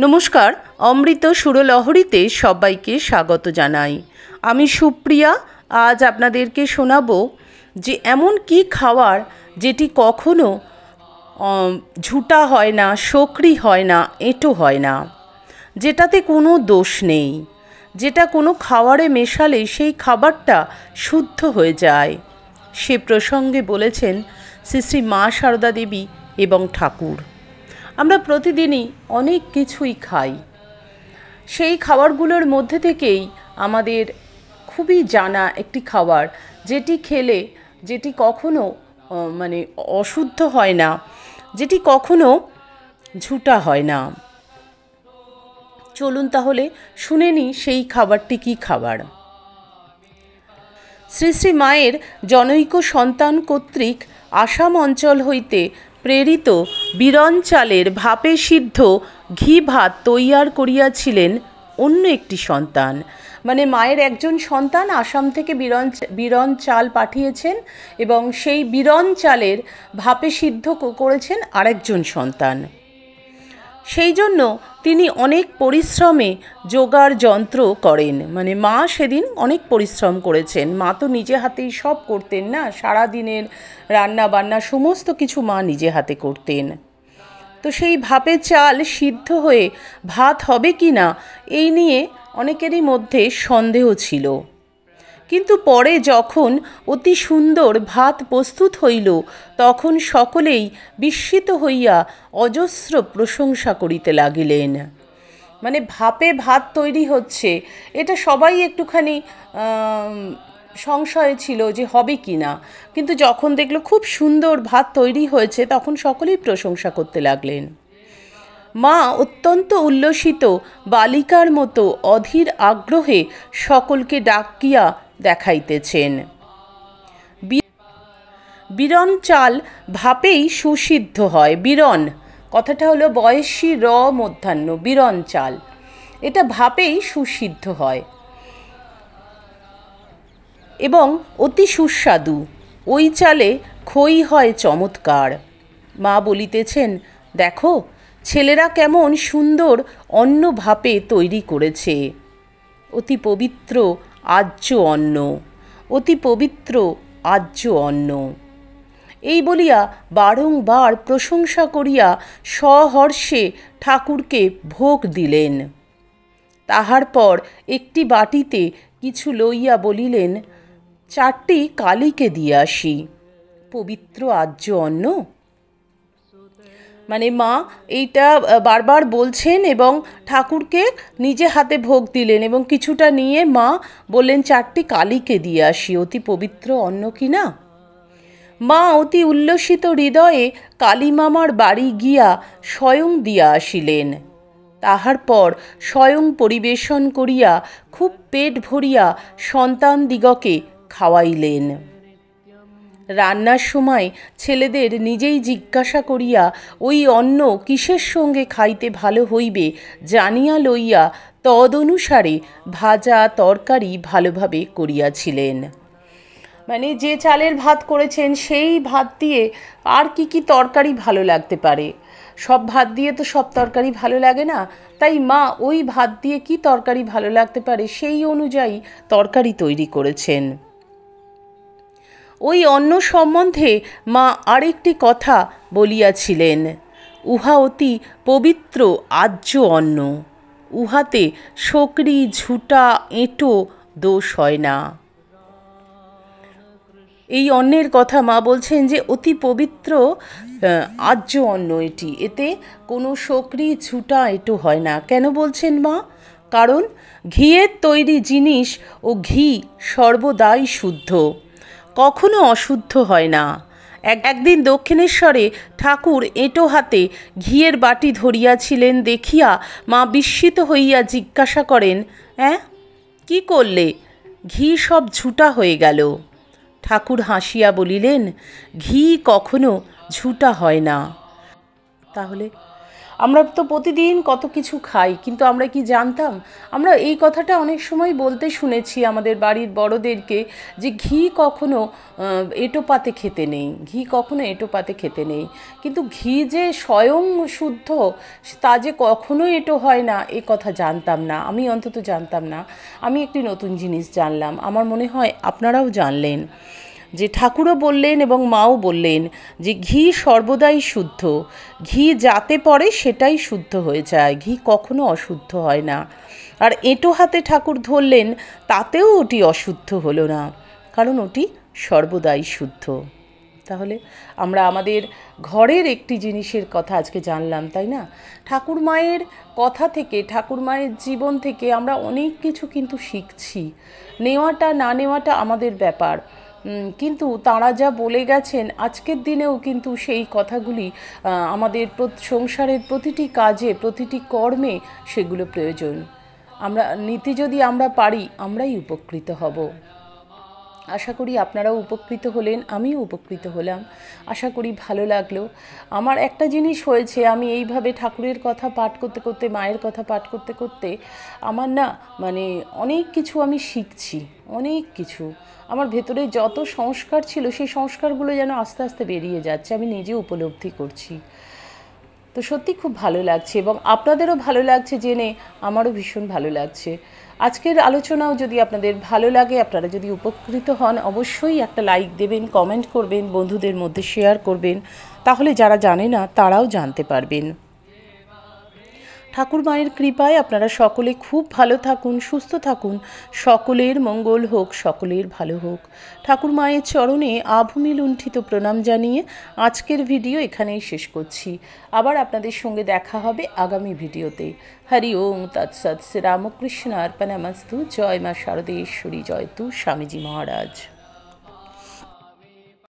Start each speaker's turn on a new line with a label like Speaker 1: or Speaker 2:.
Speaker 1: নমস্কার, অমৃত সুরলহরীতে সবাইকে স্বাগত জানাই। আমি সুপ্রিয়া। আজ আপনাদেরকে শোনাবো যে এমন কি খাবার যেটি কখনো ঝুটা হয় না, শোকরি হয় না, এঁটো হয় না, যেটাতে কোনো দোষ নেই, যেটা কোনো খাবারে মেশালে সেই খাবারটা শুদ্ধ হয়ে যায়। সে প্রসঙ্গে বলেছেন শ্রী শ্রী মা সারদা দেবী এবং ঠাকুর। আমরা প্রতিদিনই অনেক কিছুই খাই। সেই খাবারগুলোর মধ্যে থেকেই আমাদের খুবই জানা একটি খাবার, যেটি খেলে যেটি কখনো অশুদ্ধ হয় না, যেটি কখনো ঝুটা হয় না। চলুন তাহলে শুনে নিই সেই খাবারটি কী খাবার। শ্রী শ্রী মায়ের জনৈক সন্তান কর্তৃক আসাম অঞ্চল হইতে প্রেরিত বিরন চালের ভাপে সিদ্ধ ঘি ভাত তৈয়ার করিয়াছিলেন অন্য একটি সন্তান। মায়ের একজন সন্তান আসাম থেকে বিরন চাল পাঠিয়েছেন এবং সেই বিরন চালের ভাপে সিদ্ধ করেছেন আরেকজন সন্তান। সেই জন্য তিনি অনেক পরিশ্রমে জোগাড় যন্ত্র করেন। মা সেদিন অনেক পরিশ্রম করেছেন। মা তো নিজে হাতেই সব করতেন না, সারাদিনের রান্না বান্না সমস্ত কিছু মা নিজে হাতে করতেন। তো সেই ভাপে চাল সিদ্ধ হয়ে ভাত হবে কি না এই নিয়ে অনেকেরই মধ্যে সন্দেহ ছিল। কিন্তু পরে যখন অতি সুন্দর ভাত প্রস্তুত হইল, তখন সকলেই বিস্মিত হইয়া অজস্র প্রশংসা করিতে লাগিলেন। ভাপে ভাত তৈরি হচ্ছে, এটা সবাই একটুখানি সংশয় ছিল যে হবে কি না, কিন্তু যখন দেখলো খুব সুন্দর ভাত তৈরি হয়েছে তখন সকলেই প্রশংসা করতে লাগলেন। মা অত্যন্ত উল্লসিত বালিকার মতো অধীর আগ্রহে সকলকে ডাকিয়া দেখাইতেছেন। বিরন চাল ভাপেই সুসিদ্ধ হয়। বিরন কথাটা হলো বয়সী র মধ্যাহ্ন, বিরন চাল, এটা ভাপেই সুসিদ্ধ হয় এবং অতি সুস্বাদু। ওই চালে খই হয় চমৎকার। মা বলিতেছেন, দেখো ছেলেরা কেমন সুন্দর অন্ন ভাপে তৈরি করেছে। অতি পবিত্র আর্য অন্ন, অতি পবিত্র আর্য অন্ন। এই বলিয়া বারংবার প্রশংসা করিয়া সহর্ষে ঠাকুরকে ভোগ দিলেন। তাহার পর একটি বাটিতে কিছু লইয়া বলিলেন, 4টি কালীকে দিয়ে আসি, পবিত্র আর্য অন্ন। মা এইটা বারবার বলছেন এবং ঠাকুরকে নিজে হাতে ভোগ দিলেন এবং কিছুটা নিয়ে মা বললেন 4টি কালীকে দিয়ে আসি, অতি পবিত্র অন্ন কিনা। মা অতি উল্লসিত হৃদয়ে কালীমামার বাড়ি গিয়া স্বয়ং দিয়া আসিলেন। তাহার পর স্বয়ং পরিবেশন করিয়া খুব পেট ভরিয়া সন্তানদিগকে খাওয়াইলেন। রান্নার সময় ছেলেদের নিজেই জিজ্ঞাসা করিয়া ওই অন্ন কিসের সঙ্গে খাইতে ভালো হইবে জানিয়া লইয়া তদনুসারে ভাজা তরকারি ভালোভাবে করিয়াছিলেন। যে চালের ভাত করেছেন সেই ভাত দিয়ে আর কি তরকারি ভালো লাগতে পারে। সব ভাত দিয়ে তো সব তরকারি ভালো লাগে না, তাই মা ওই ভাত দিয়ে কি তরকারি ভালো লাগতে পারে সেই অনুযায়ী তরকারি তৈরি করেছেন। ওই অন্ন সম্বন্ধে মা আরেকটি কথা বলিয়াছিলেন, উহা অতি পবিত্র আর্য অন্ন, উহাতে শোকরি ঝুটা এঁটো দোষ হয় না। এই অন্নের কথা মা বলছেন যে অতি পবিত্র আর্য অন্ন এটি, এতে কোনো শোকরি ঝুটা এঁটো হয় না। কেন বলছেন মা? কারণ ঘিয়ের তৈরি জিনিস ও ঘি সর্বদাই শুদ্ধ, কখনো অশুদ্ধ হয় না। একদিন দক্ষিণেশ্বরে ঠাকুর এঁটো হাতে ঘিয়ের বাটি ধরিয়াছিলেন দেখিয়া মা বিস্মিত হইয়া জিজ্ঞাসা করেন, কি করলে? ঘি সব ঝুটা হয়ে গেল। ঠাকুর হাসিয়া বলিলেন, ঘি কখনো ঝুটা হয় না। তাহলে আমরা তো প্রতিদিন কত কিছু খাই, কিন্তু আমরা কি জানতাম? আমরা এই কথাটা অনেক সময় বলতে শুনেছি আমাদের বাড়ির বড়দেরকে, যে ঘি কখনো এঁটো পাতে খেতে নেই, ঘি কখনো এঁটো পাতে খেতে নেই। কিন্তু ঘি যে স্বয়ং শুদ্ধ, তা যে কখনো এঁটো হয় না, এ কথা জানতাম না, আমি অন্তত জানতাম না। আমি একটি নতুন জিনিস জানলাম, আমার মনে হয় আপনারাও জানলেন, যে ঠাকুরও বললেন এবং মাও বললেন যে ঘি সর্বদাই শুদ্ধ, ঘি যাতে পড়ে সেটাই শুদ্ধ হয়ে যায়, ঘি কখনো অশুদ্ধ হয় না। আর এঁটো হাতে ঠাকুর ধরলেন, তাতেও ওটি অশুদ্ধ হলো না, কারণ ওটি সর্বদাই শুদ্ধ। তাহলে আমরা আমাদের ঘরের একটি জিনিসের কথা আজকে জানলাম, তাই না? ঠাকুর মায়ের কথা থেকে, ঠাকুর মায়ের জীবন থেকে আমরা অনেক কিছু কিন্তু শিখছি। নেওয়াটা না নেওয়াটা আমাদের ব্যাপার, কিন্তু তাঁরা যা বলে গেছেন আজকের দিনেও কিন্তু সেই কথাগুলি আমাদের সংসারের প্রতিটি কাজে, প্রতিটি কর্মে সেগুলো প্রয়োজন। আমরা নিতে যদি আমরা পারি, আমরাই উপকৃত হব। আশা করি আপনারাও উপকৃত হলেন, আমিও উপকৃত হলাম। আশা করি ভালো লাগলো। আমার একটা জিনিস হয়েছে, আমি এইভাবে ঠাকুরের কথা পাঠ করতে করতে, মায়ের কথা পাঠ করতে করতে আমার না মানে অনেক কিছু আমি শিখছি, অনেক কিছু। আমার ভেতরে যত সংস্কার ছিল, সেই সংস্কারগুলো যেন আস্তে আস্তে বেরিয়ে যাচ্ছে, আমি নিজে উপলব্ধি করছি। তো সত্যি খুব ভালো লাগছে, এবং আপনাদেরও ভালো লাগছে জেনে আমারও ভীষণ ভালো লাগছে। আজকের আলোচনাও যদি আপনাদের ভালো লাগে, আপনারা যদি উপকৃত হন, অবশ্যই একটা লাইক দেবেন, কমেন্ট করবেন, বন্ধুদের মধ্যে শেয়ার করবেন, তাহলে যারা জানে না তারাও জানতে পারবেন। ঠাকুর মায়ের কৃপায় আপনারা সকলে খুব ভালো থাকুন, সুস্থ থাকুন, সকলের মঙ্গল হোক, সকলের ভালো হোক। ঠাকুর মায়ের চরণে আভূমি লুণ্ঠিত প্রণাম জানিয়ে আজকের ভিডিও এখানেই শেষ করছি। আবার আপনাদের সঙ্গে দেখা হবে আগামী ভিডিওতে। হরি ওম তৎসৎ। শ্রী রামকৃষ্ণ অর্পণমস্তু। জয় মা শারদেশ্বরী, জয় তু স্বামীজি মহারাজ।